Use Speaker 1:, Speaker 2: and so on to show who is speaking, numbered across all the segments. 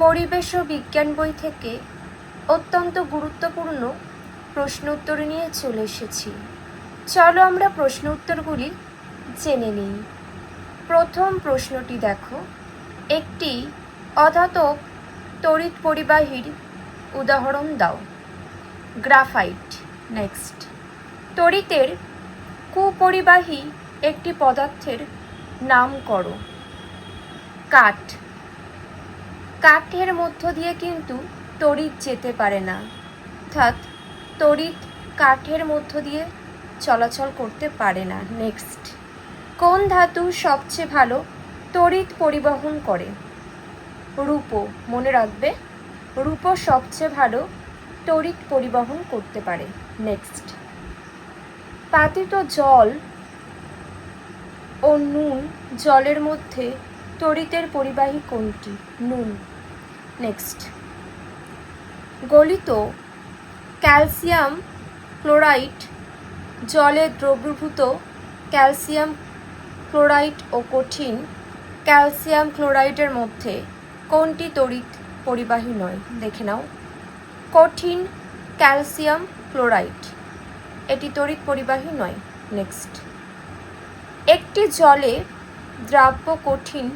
Speaker 1: পরিবেশ ও বিজ্ঞান বই থেকে অত্যন্ত গুরুত্বপূর্ণ প্রশ্ন উত্তর নিয়ে চলে এসেছি। চলো আমরা প্রশ্ন উত্তরগুলি জেনে নিই। প্রথম প্রশ্নটি দেখো, একটি অধাতব তড়িৎ পরিবাহীর উদাহরণ দাও। গ্রাফাইট। নেক্সট, তড়িতের কুপরিবাহী একটি পদার্থের নাম করো। কাঠ। কাঠের মধ্য দিয়ে কিন্তু তড়িৎ যেতে পারে না, অর্থাৎ তড়িৎ কাঠের মধ্য দিয়ে চলাচল করতে পারে না। নেক্সট, কোন ধাতু সবচেয়ে ভালো তড়িৎ পরিবহন করে? রূপো। মনে রাখবে, রূপো সবচেয়ে ভালো তড়িৎ পরিবহন করতে পারে। নেক্সট, পাতিত জল ও নুন জলের মধ্যে তড়িতের পরিবাহী কোনটি? নুন। নেক্সট, গলিত ক্যালসিয়াম ক্লোরাইড জলে দ্রবীভূত ক্যালসিয়াম ক্লোরাইড ও কঠিন ক্যালসিয়াম ক্লোরাইডের মধ্যে কোনটি তড়িৎ পরিবাহী নয়? দেখে নাও, কঠিন ক্যালসিয়াম ক্লোরাইড, এটি তড়িৎ পরিবাহী নয়। নেক্সট, একটি জলে দ্রাব্য কঠিন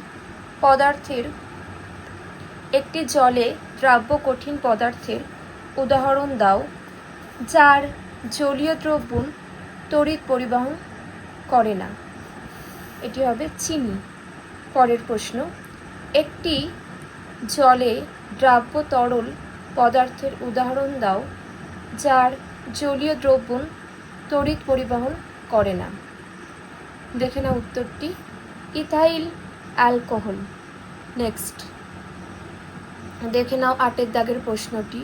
Speaker 1: পদার্থের উদাহরণ দাও যার জলীয় দ্রবণ তড়িৎ পরিবহন করে না। এটি হবে চিনি। পরের প্রশ্ন, একটি জলে দ্রাব্য তরল পদার্থের উদাহরণ দাও যার জলীয় দ্রবণ তড়িৎ পরিবহন করে না। দেখে নাও উত্তরটি, ইথাইল অ্যালকোহল। নেক্সট, দেখে নাও 8 দাগের প্রশ্নটি,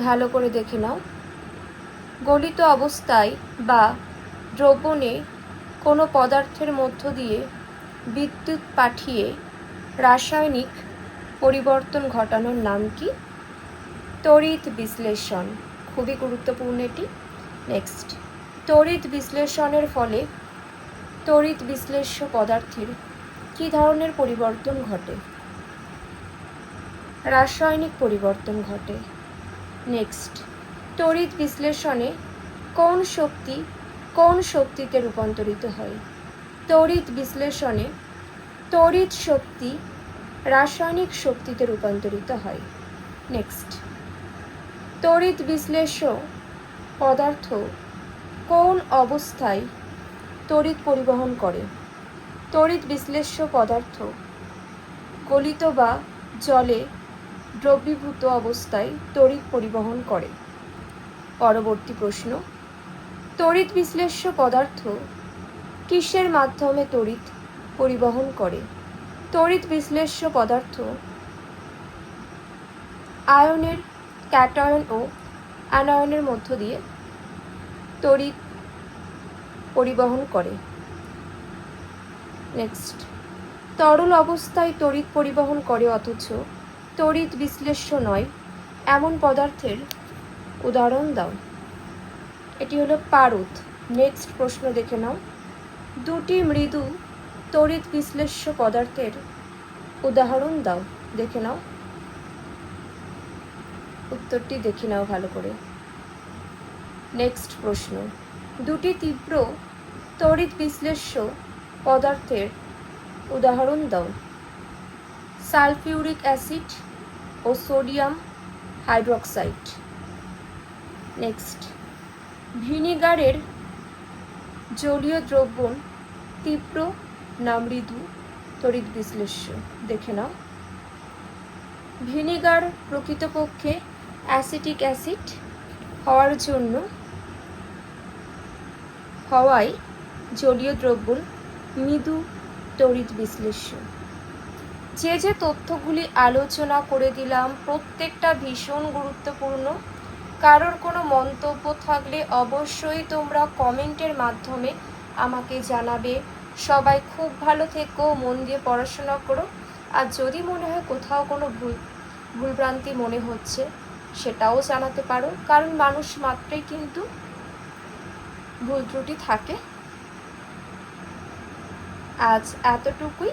Speaker 1: ভালো করে দেখে নাও। গলিত অবস্থায় বা দ্রবণে কোনো পদার্থের মধ্য দিয়ে বিদ্যুৎ পাঠিয়ে রাসায়নিক পরিবর্তন ঘটানোর নাম কি? তড়িৎ বিশ্লেষণ। খুবই গুরুত্বপূর্ণ এটি। নেক্সট, তড়িৎ বিশ্লেষণের ফলে তড়িৎ বিশ্লেষ্য পদার্থের কী ধরনের পরিবর্তন ঘটে? রাসায়নিক পরিবর্তন ঘটে। নেক্সট, তড়িৎ বিশ্লেষণে কোন শক্তিতে রূপান্তরিত হয়? তড়িৎ বিশ্লেষণে তড়িৎ শক্তি রাসায়নিক শক্তিতে রূপান্তরিত হয়। নেক্সট, তড়িৎ বিশ্লেষ্য পদার্থ কোন অবস্থায় তড়িৎ পরিবহন করে? তড়িৎ বিশ্লেষ্য পদার্থ গলিত বা জলে দ্রবীভূত অবস্থায় তড়িৎ পরিবহন করে। পরবর্তী প্রশ্ন, তড়িৎ বিশ্লেষ্য পদার্থ কিসের মাধ্যমে তড়িৎ পরিবহন করে? তড়িৎ বিশ্লেষ্য পদার্থ আয়নের, ক্যাটায়ন ও অ্যানায়নের মধ্য দিয়ে তড়িৎ পরিবহন করে। নেক্সট, তরল অবস্থায় তড়িৎ পরিবহন করে অথচ তড়িৎ বিশ্লেষ্য নয় এমন পদার্থের উদাহরণ দাও। এটি হলো পারদ। নেক্সট প্রশ্ন দেখে নাও, দুটি মৃদু তড়িৎ বিশ্লেষ্য পদার্থের উদাহরণ দাও। দেখে নাও উত্তরটি, দেখে নাও ভালো করে। নেক্সট প্রশ্ন, দুটি তীব্র তড়িৎ বিশ্লেষ্য পদার্থের উদাহরণ দাও। সালফিউরিক অ্যাসিড ও সোডিয়াম হাইড্রোক্সাইড। নেক্সট, ভিনিগারের জলীয় দ্রবণ তীব্র না মৃদু তড়িৎ বিশ্লেষ্য? দেখে নাও, ভিনিগার প্রকৃতপক্ষে অ্যাসিটিক অ্যাসিড হওয়ায় জলীয় দ্রবণ মৃদু তড়িৎ বিশ্লেষ্য। যে তথ্যগুলি আলোচনা করে দিলাম প্রত্যেকটা ভীষণ গুরুত্বপূর্ণ। কারোর কোনো মন্তব্য থাকলে অবশ্যই তোমরা কমেন্টের মাধ্যমে আমাকে জানাবে। সবাই খুব ভালো থেকো, মন দিয়ে পড়াশোনা করো। আর যদি মনে হয় কোথাও কোনো ভুলভ্রান্তি মনে হচ্ছে সেটাও জানাতে পারো, কারণ মানুষ মাত্রই কিন্তু ভুল ত্রুটি থাকে। আজ এতটুকুই।